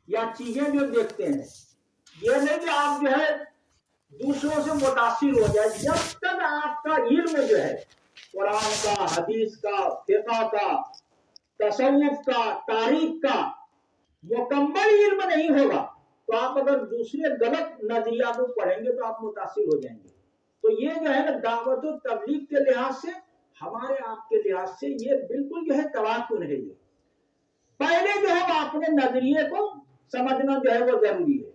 या चीजें जो देखते हैं, ये नहीं कि आप जो है दूसरों से मुतासिर हो जाए। जब तक आपका इल्म जो है कुरान का, हदीस का, फिक़ह का, तसव्वुफ का, तारीख का मुकम्मल इल्म नहीं होगा, तो आप अगर दूसरे गलत नजरिया को पढ़ेंगे तो आप मुतासिर हो जाएंगे। तो ये जो है ना दावत और तबलीग के लिहाज से, हमारे आपके लिहाज से ये बिल्कुल जो है तवातुन है। ये पहले जो है अपने नजरिए को समझना जो है वो जरूरी है।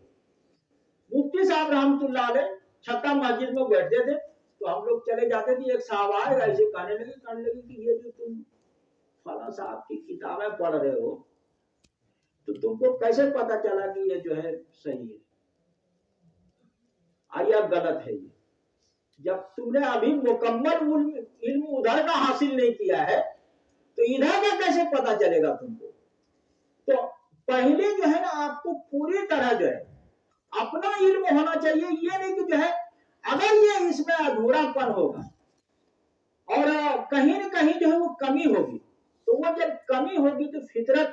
मुफ्ती साहब रहमतुल्लाह अलैह छत्ता मस्जिद में बैठते थे, तो हम लोग चले जाते थे, एक साहब आए ऐसे कहने लगे कि ये जो तुम फला साहब की किताबें पढ़ रहे हो, तो तुमको कैसे पता चला कि ये जो है सही है या गलत है? ये जब तुमने अभी मुकम्मल इल्म उधर का हासिल नहीं किया है, तो इधर का कैसे पता चलेगा तुमको? तो पहले जो है ना आपको पूरी तरह जो है अपना इल्म होना चाहिए। ये नहीं कि जो है अगर ये इसमें अधूरापन होगा और कहीं न कहीं जो है वो कमी होगी, तो वो जब कमी होगी तो फितरत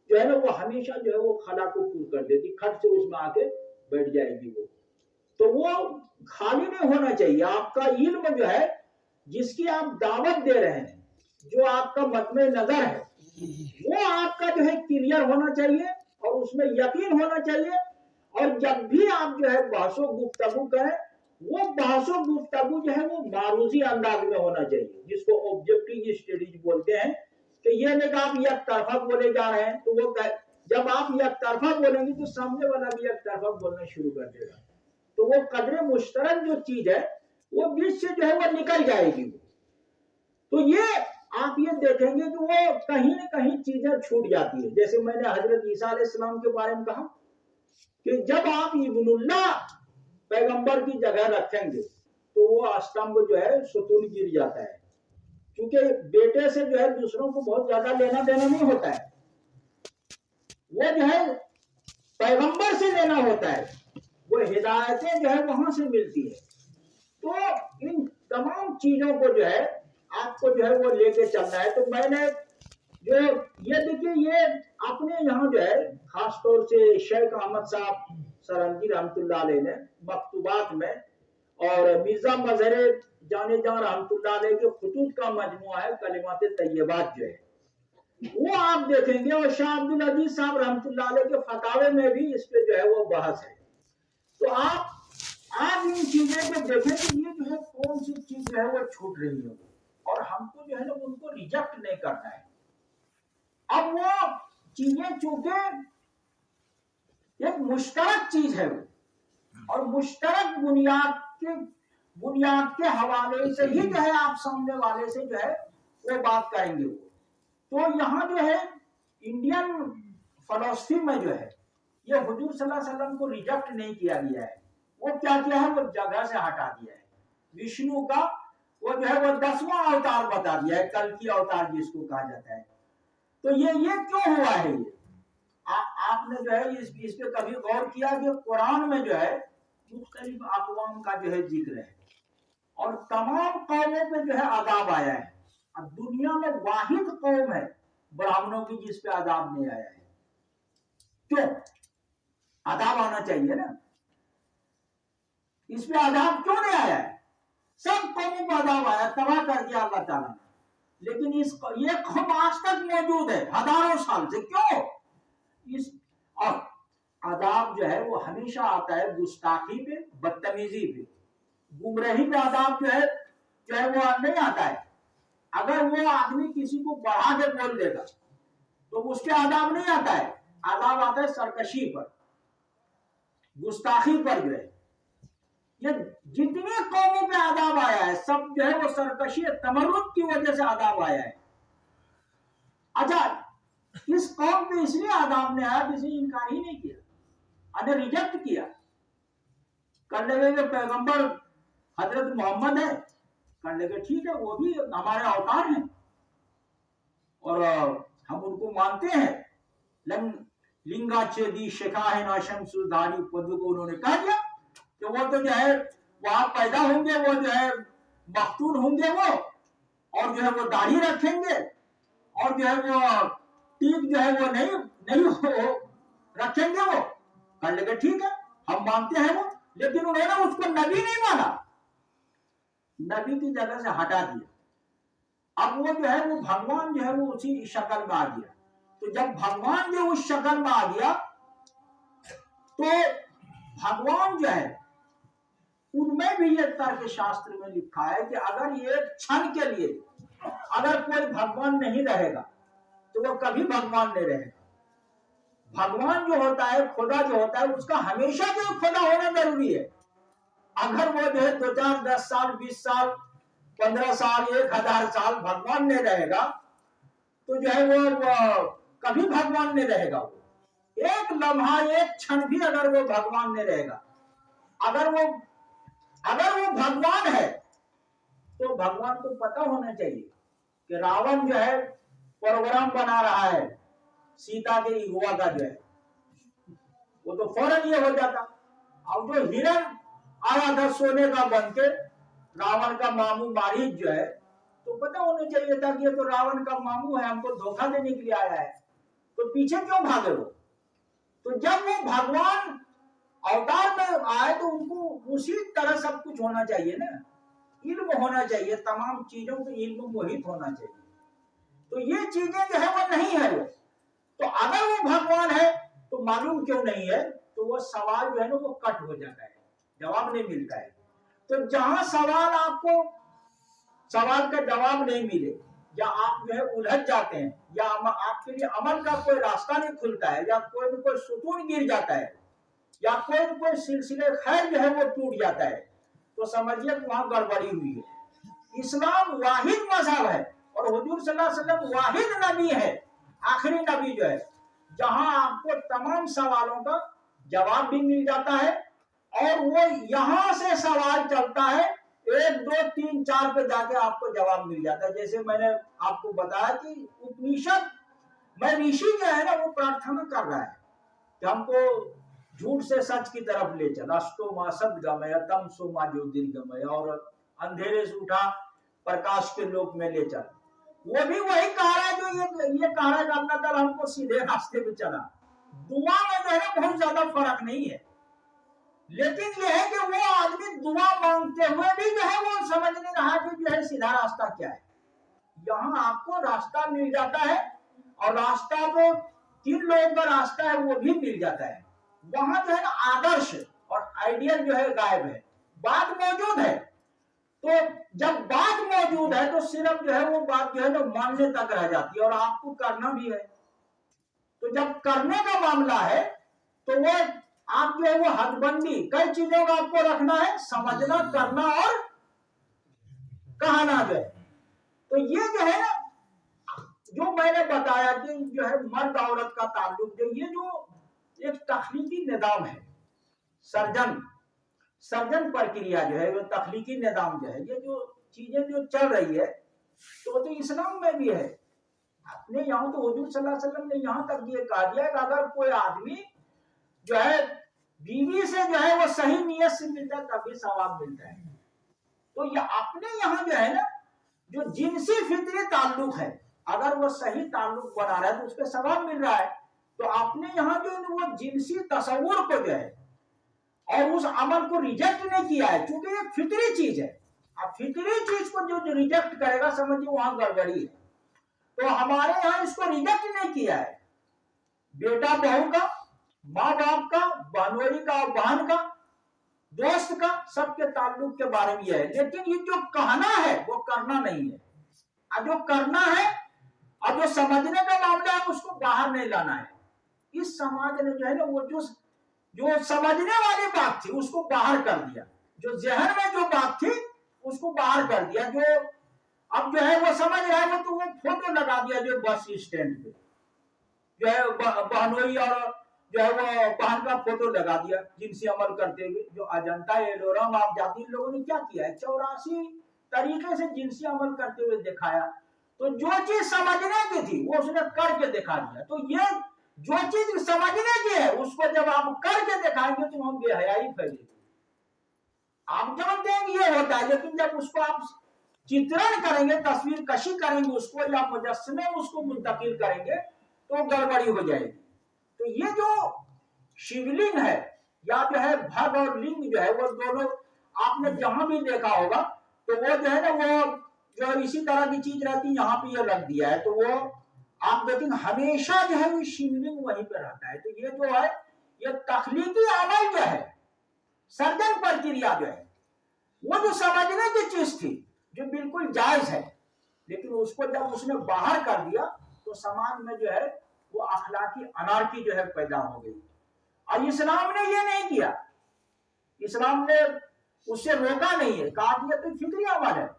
जो है ना वो हमेशा जो है वो खला को पूर कर देती, खट से उसमें आके बैठ जाएगी वो। तो वो खाली नहीं होना चाहिए। आपका इल्म जो है, जिसकी आप दावत दे रहे हैं, जो आपका मतमे नजर है, वो आपका जो है क्लियर होना चाहिए और उसमें यकीन होना चाहिए। और जब भी आप जो है बहसो गुफ्तगू करें, वो बहसो गुफ्तगू जो है वो मारूजी अंदाज में होना चाहिए, जिसको ऑब्जेक्टिव स्टडीज बोलते हैं। कि ये नहीं कि आप एक तरफा बोले जा रहे हैं, तो वो जब आप एक तरफा बोलेंगे तो सामने वाला भी एक तरफा बोलना शुरू कर देगा। तो वो कदरे मुश्तरक जो चीज है वो बीच से जो है वो निकल जाएगी। तो ये आप ये देखेंगे कि वो कहीं न कहीं चीजें छूट जाती है। जैसे मैंने हजरत ईसा अलैहिस्सलाम के बारे में कहा कि जब आप इब्नुल्लाह पैगंबर की जगह रखेंगे तो वो स्तंभ जो है सुतून गिर जाता है, क्योंकि बेटे से जो है दूसरों को बहुत ज्यादा लेना देना नहीं होता है, वो जो है पैगंबर से लेना होता है, वो हिदायतें जो है वहां से मिलती है। तो इन तमाम चीजों को जो है आपको जो है वो लेके चलना है। तो मैंने जो ये देखिए, ये अपने यहाँ जो है खास तौर से शेख अहमद साहब सरंगी रहमतुल्लाह अलैह ने मकतूबात में, और मिर्जा मजहर जाने जान रहमतुल्लाह अलैह के खुतूत का मजमुआ है कलिमात तैयबात जो है, वो आप देखेंगे। और शाह अब्दुल अजीज साहब रहमतुल्लाह अलैह के फतावे में भी इस पे जो है वो बहस है। तो आप इन चीजें को देखें कि ये जो है कौन सी चीज जो है वो छूट रही है, और हमको जो है ना उनको रिजेक्ट नहीं करना है। अब वो चीजें चूंकि एक मुश्तरक चीज है वो, और मुश्तरक बुनियाद के हवाले से ही जो है आप सामने वाले से जो है वो बात करेंगे। तो यहाँ जो है इंडियन फिलॉसफी में जो है ये हुजूर सल्लल्लाहु अलैहि वसल्लम को रिजेक्ट नहीं किया गया है। वो क्या किया है, वो जगह से हटा दिया है। विष्णु का वो जो है वो 10वां अवतार बता दिया है, कल की अवतार जिसको कहा जाता है। तो ये क्यों हुआ है? ये आपने जो है इस पे कभी गौर किया कि कुरान में जो है मुख्तलिफ अक़वाम का जो है जिक्र है, और तमाम कौमों पे जो है अज़ाब आया है। अब दुनिया में वाहिद कौम है ब्राह्मणों की जिस पे अज़ाब नहीं आया है। क्यों? अज़ाब आना चाहिए ना, इस पे अज़ाब क्यों नहीं आया है? सब कौमों पर अज़ाब आया, तबाह कर दिया अल्लाह ताला ने, लेकिन ये कौम आज तक मौजूद है हजारों साल से। क्यों? और अज़ाब जो है वो हमेशा आता है गुस्ताखी पे, बदतमीजी पे, गुमराही पे अज़ाब जो है वो नहीं आता है। अगर वो आदमी किसी को बढ़ा के बोल देगा तो उस पे अज़ाब नहीं आता है, अज़ाब आता है सरकशी पर, गुस्ताखी पर जो है। ये जितनी कौमों पे अज़ाब आया है सब जो है वो सरकशी तमर्रुद की वजह से अज़ाब आया है। अच्छा, इस कौम पे इसलिए अज़ाब ने आया, किसी इनकार ही नहीं किया, अने रिजेक्ट किया। कर लेंगे पैगंबर हजरत मोहम्मद है, कर लेंगे, ठीक है, वो भी हमारे अवतार हैं और हम उनको मानते हैं। लिंगा चेदी शेखा है नाशम सुधारी पद को उन्होंने कह दिया कि वो तो जो है वहां पैदा होंगे, वो जो है मख्तून होंगे वो, और जो है वो दाढ़ी रखेंगे, और जो है वो टीक जो है वो नहीं रखेंगे वो कर लेंगे, ठीक है, हम मानते हैं वो, लेकिन उन्होंने उसको नबी नहीं माना, नबी की जगह से हटा दिया। अब वो जो है वो भगवान जो है वो उसी शक्ल में आ गया। तो जब भगवान जो उस शक्ल में आ गया तो भगवान जो है उनमें भी ये तर्क शास्त्र में लिखा है कि अगर ये क्षण के लिए अगर कोई भगवान नहीं रहेगा तो वो कभी भगवान नहीं रहेगा। भगवान जो होता है, खुदा जो होता है, उसका हमेशा जो खुदा होना जरूरी है। अगर वो जो है 2, 4, 10 साल, 20 साल, 15 साल, 1000 साल भगवान नहीं रहेगा तो जो है वो कभी भगवान नहीं रहेगा। वो एक लम्हा, एक क्षण भी अगर वो भगवान नहीं रहेगा, अगर वो भगवान है तो भगवान को पता होना चाहिए कि रावण जो है प्रोग्राम बना रहा है सीता के युवा का जो है, वो तो फौरन ये हो जाता। अब जो हिरण आया था सोने का बन के, रावण का मामू मारीच जो है, तो पता होना चाहिए था कि ये तो रावण का मामू है, हमको धोखा देने के लिए आया है, तो पीछे क्यों भागे वो। तो जब वो भगवान अवतार में आए तो उनको उसी तरह सब कुछ होना चाहिए ना, इल्म होना चाहिए, तमाम चीजों को इल्म मोहित होना चाहिए। तो ये चीजें जो है वो नहीं है वो। तो अगर वो भगवान है तो मालूम क्यों नहीं है, तो वो सवाल जो है ना वो कट हो जाता है, जवाब नहीं मिलता है। तो जहां सवाल आपको सवाल का जवाब नहीं मिले, या आप जो है उलझ जाते हैं, या आपके लिए अमल का कोई रास्ता नहीं खुलता है, या कोई न कोई सुकून गिर जाता है, या कोई न कोई सिलसिले खैर जो है वो टूट जाता है, तो समझिए वहां गड़बड़ी हुई है। इस्लाम वाहिद मजहब है और हुजूर सल्लल्लाहु अलैहि वसल्लम वाहिद नबी है, आखिरी नबी जो है, जहां आपको तमाम सवालों का जवाब भी मिल जाता है। और वो यहां से सवाल चलता है 1, 2, 3, 4 पे जाके आपको जवाब मिल जाता है। जैसे मैंने आपको बताया कि उपनिषद में ऋषि जो है ना वो प्रार्थना कर रहा है कि हमको झूठ से सच की तरफ ले चल, अष्टो मा सद्गमय तमसो मा ज्योतिर्गमय, और अंधेरे से उठा प्रकाश के लोक में ले चल। वो भी वही कह रहा है जो ये कह रहा है कि अल्लाह ताला हमको सीधे रास्ते पे चला। दुआ में जो है ना बहुत ज्यादा फर्क नहीं है, लेकिन यह है कि वो आदमी दुआ मांगते हुए भी जो है वो समझ नहीं रहा कि जो है सीधा रास्ता क्या है। यहाँ आपको रास्ता मिल जाता है, और रास्ता वो 3 लोगों का रास्ता है वो भी मिल जाता है। वहां जो है ना आदर्श और आइडियल जो है गायब है, बात मौजूद है। तो जब बात मौजूद है तो सिर्फ जो है वो बात जो है ना मानने तक रह जाती है, और आपको करना भी है। तो जब करने का मामला है तो वो आप जो है वो हदबंदी कई चीजों का आपको रखना है, समझना, करना और कहना जो है। तो ये जो है ना जो मैंने बताया कि जो है मर्द औरत का ताल्लुक, जो ये जो एक तख्लीकी निज़ाम है, सर्जन प्रक्रिया जो है वो तख्लीकी निज़ाम जो है, ये जो चीजें जो चल रही है तो इस्लाम में भी है। अपने यहाँ तो हुजूर सल्लल्लाहु अलैहि वसल्लम ने यहाँ तक ये कहा दिया कि अगर कोई आदमी जो है बीवी से जो है वो सही नियत से मिलता है तभी सवाब मिलता है। तो ये अपने यहाँ जो है ना जो जिनसी फितरी ताल्लुक है, अगर वो सही ताल्लुक बना रहा है तो उसके सवाब मिल रहा है। तो आपने यहाँ जो वो जिनसी तस्वुर को जो है और उस अमल को रिजेक्ट नहीं किया है, क्योंकि ये फितरी चीज है। अब फितरी चीज को जो रिजेक्ट करेगा समझिए वहां गड़बड़ी है। तो हमारे यहाँ इसको रिजेक्ट नहीं किया है। बेटा बहू का, माँ बाप का, बहनोई का, बहन का, दोस्त का, सबके ताल्लुक के बारे में है। लेकिन ये जो कहना है वो करना नहीं है। अब जो करना है और जो समझने का मामला है उसको बाहर नहीं लाना है। इस समाज ने जो है ना वो जो समझने वाली बात थी उसको बाहर कर दिया, जो जहन में जो बात थी उसको बाहर कर दिया। जो अब जो है वो समझ रहा है तो वो फोटो लगा दिया जो बस स्टैंड पे जो है बहनोई और जो है वो बहन का फोटो लगा दिया जिनसे अमल करते हुए। जो अजंता एलोरा आप जाति लोगों ने क्या किया है, 84 तरीके से जिनसी अमल करते हुए दिखाया। तो जो चीज समझने की थी वो उसने करके दिखा दिया। तो ये जो चीज समझने की है उसको जब आप करके दिखाएंगे तो हम बेहयाई फैलेगी। आप जानते हैं कि ये होता है, लेकिन जब उसको आप चित्रण करेंगे, तस्वीर कशी करेंगे उसको, या मुजस्समे उसको मुंतकिल करेंगे तो गड़बड़ी हो जाएगी। तो ये जो शिवलिंग है या जो है भग और लिंग जो है वो दोनों आपने जहां भी देखा होगा, तो वो जो है ना वो जो इसी तरह की चीज रहती है, यहाँ पे ये रख दिया है तो वो आप देखेंगे हमेशा जो है वो शिवलिंग वहीं पे रहता है। तो ये जो है ये तखलीकी अमल जो है, सर्जन प्रक्रिया जो है, वो जो समझने की चीज थी जो बिल्कुल जायज है, लेकिन उसको जब उसने बाहर कर दिया तो समाज में जो है वो अखलाकी अनारकी जो है पैदा हो गई। और इस्लाम ने ये नहीं किया, इस्लाम ने उससे रोका नहीं है, कहा कि ये तो फिक्री अमल है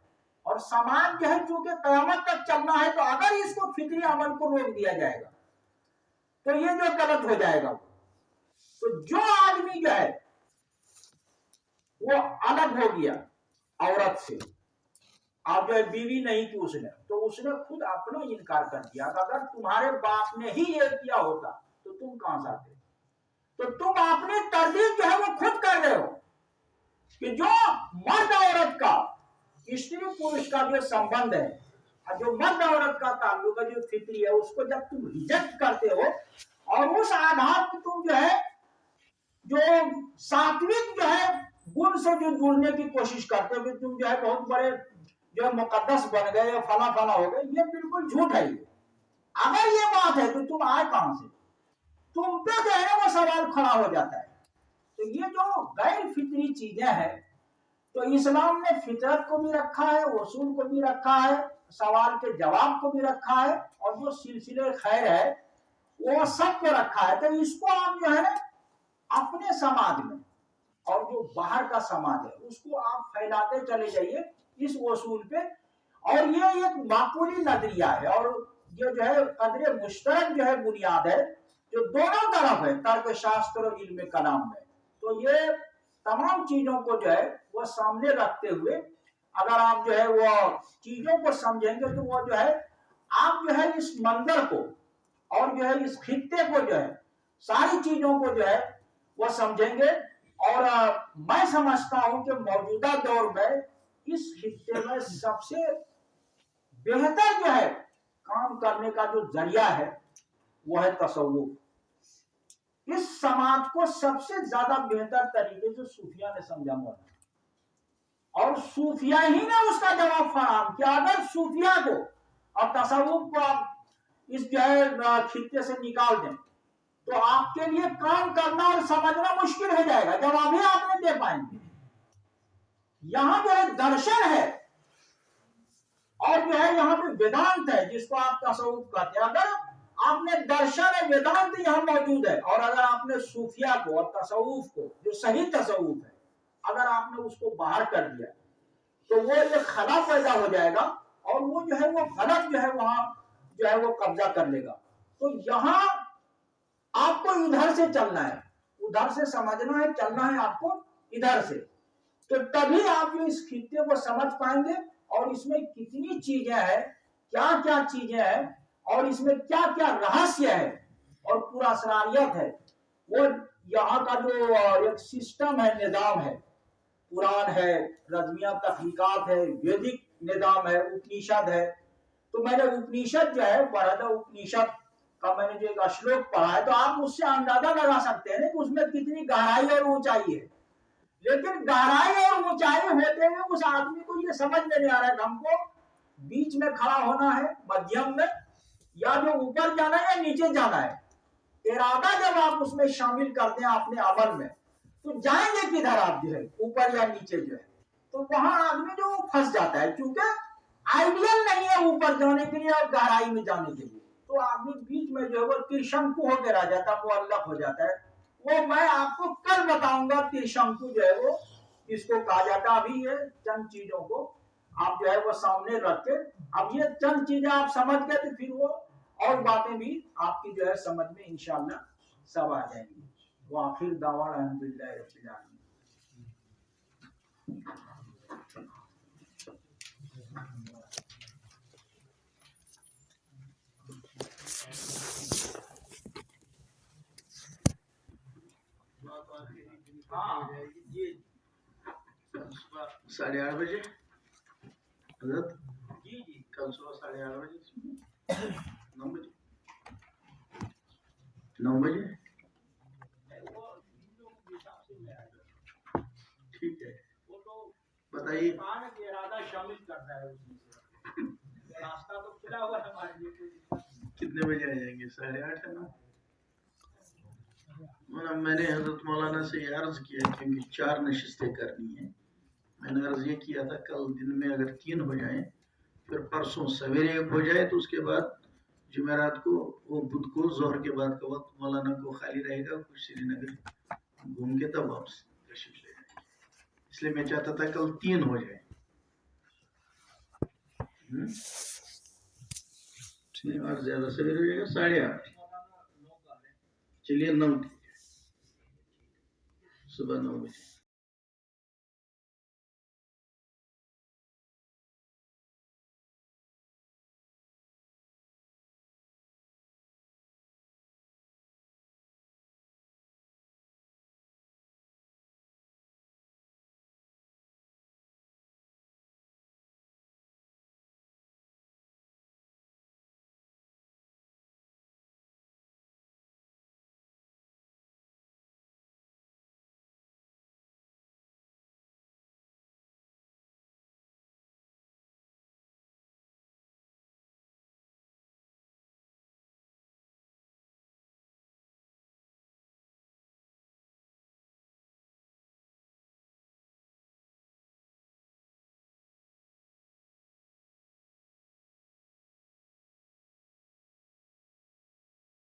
और समाज जो है चूंकि कयामत तक चलना है, तो अगर इसको फिक्री अमल को रोक दिया जाएगा तो ये जो गलत हो जाएगा। तो जो आदमी जो है वो अलग हो गया औरत से, आप जो है बीवी नहीं की उसने, तो उसने खुद अपना इनकार कर दिया। अगर तुम्हारे बाप ने ही ये किया होता तो तुम कहां से आते? तो तुम अपनी तरदीद जो है वो खुद कर रहे हो कि जो मर्द औरत का, स्त्री पुरुष का जो संबंध है, जो मर्द औरत का ताल्लुक है, जो फिक्री है, उसको जब तुम रिजेक्ट करते हो और उस आधार पर तुम जो है जो सात्विक जो है गुण से जो जुड़ने की कोशिश करते हो कि तुम जो है बहुत बड़े जो मुकद्दस बन गए या फला फला हो गए, ये बिल्कुल झूठ है। अगर ये बात है तो तुम आए कहां से? तुम पे जो है वो सवाल खड़ा हो जाता है। तो ये जो गैर फिक्री चीजें हैं, तो इस्लाम ने फितरत को भी रखा है, उसूल को भी रखा है, सवाल के जवाब को भी रखा है, और जो सिलसिले खैर है वो सबको रखा है। तो इसको आप जो है ना अपने समाज में और जो बाहर का समाज है उसको आप फैलाते चले जाइए इस उसूल पे। और ये एक माकूली नजरिया है और ये जो है कदरे मुश्तरक जो है बुनियाद है जो दोनों तरफ है तर्क शास्त्र और इल्म कलाम में। तो ये तमाम चीजों को जो है वो सामने रखते हुए अगर आप जो है वो चीजों को समझेंगे तो वो जो है आप जो है इस मंजर को और जो है इस खित्ते को जो है सारी चीजों को जो है वो समझेंगे। और मैं समझता हूं कि मौजूदा दौर में इस खित्ते में सबसे बेहतर जो है काम करने का जो जरिया है वो है तसव्वुफ। इस समाज को सबसे ज्यादा बेहतर तरीके से सूफिया ने समझा मौलाना, और सूफिया ही ने उसका जवाब फराहम किया। अगर सूफिया को और तसव्वुफ को आप इस जो है खित्ते से निकाल दें तो आपके लिए काम करना और समझना मुश्किल हो जाएगा, जवाब ही आप नहीं दे पाएंगे। यहां जो है दर्शन है और जो है यहाँ पे वेदांत है जिसको आप तसव्वुफ कहते हैं। अगर आपने दर्शन है, वेदांत यहाँ मौजूद है, और अगर आपने सूफिया को और तसव्वुफ को जो सही तसव्वुफ है अगर आपने उसको बाहर कर दिया तो वो एक खला पैदा हो जाएगा और वो जो है वो गलत जो है वहां जो है वो कब्जा कर लेगा। तो यहाँ आपको इधर से चलना है, उधर से समझना है, चलना है आपको इधर से। तो तभी आप इस खित्ते को समझ पाएंगे और इसमें कितनी चीजें हैं, क्या क्या चीजें हैं और इसमें क्या क्या रहस्य है और पूरा असरारियत है। वो यहाँ का जो एक सिस्टम है, निजाम है, कुरान है, रज़मिया तहकीकात है, वैदिक निजाम है, उपनिषद है। तो मैंने उपनिषद जो है बरहदा उपनिषद का मैंने जो एक श्लोक पढ़ा है, तो आप उससे अंदाजा लगा सकते हैं कि उसमें कितनी गहराई और ऊंचाई है। लेकिन गहराई और ऊंचाई होते हुए उस आदमी को ये समझ में नहीं आ रहा है कि हमको बीच में खड़ा होना है, मध्यम में, या जो ऊपर जाना है या नीचे जाना है। इरादा जब आप उसमें शामिल करते हैं अपने अमल में तो जाएंगे किधर आप जो है, ऊपर या नीचे जो है। तो वहां आदमी जो फंस जाता है, क्योंकि आइडियल नहीं है ऊपर जाने के लिए और गहराई में जाने के लिए। तो आदमी बीच में जो है वो त्रिशंकु होकर रह जाता है, मुअल्लफ हो जाता है। वो मैं आपको कल बताऊंगा त्रिशंकु जो है वो इसको कहा जाता है। अभी ये चंद चीजों को आप जो है वो सामने रख के, अब ये चंद चीजें आप समझ गए तो फिर वो और बातें भी आपकी जो है समझ में इंशाअल्लाह सब आ जाएंगी। वो आखिर दावा अल्हम्दुलिल्लाह रब्बिल आलमीन। ये 8:30 बजे हजरत जी जी कल सुबह 8:30 बजे 9 बजे बताइए। आने का इरादा शामिल करता है उसमें से। रास्ता तो खुला हुआ है हमारे लिए, कोई दिक्कत नहीं। कितने बजे आ जाएंगे? 8:30 है ना? मैंने हजरत मौलाना से ये अर्ज किया क्योंकि 4 नशिस्तें करनी है। मैंने अर्ज ये किया था कल दिन में अगर 3 हो जाए, फिर परसों सवेरे 1 हो जाए, तो उसके बाद जुमेरात को वो बुध को जोहर के बाद का वक्त मौलाना को खाली रहेगा, कुछ श्रीनगर घूम के तब वापस तशरीफ ले जाएंगे। इसलिए मैं चाहता था कल 3 हो जाए। और ज्यादा सवेरे हो जाएगा 8:30। चलिए 9 सुबह 9 बजे।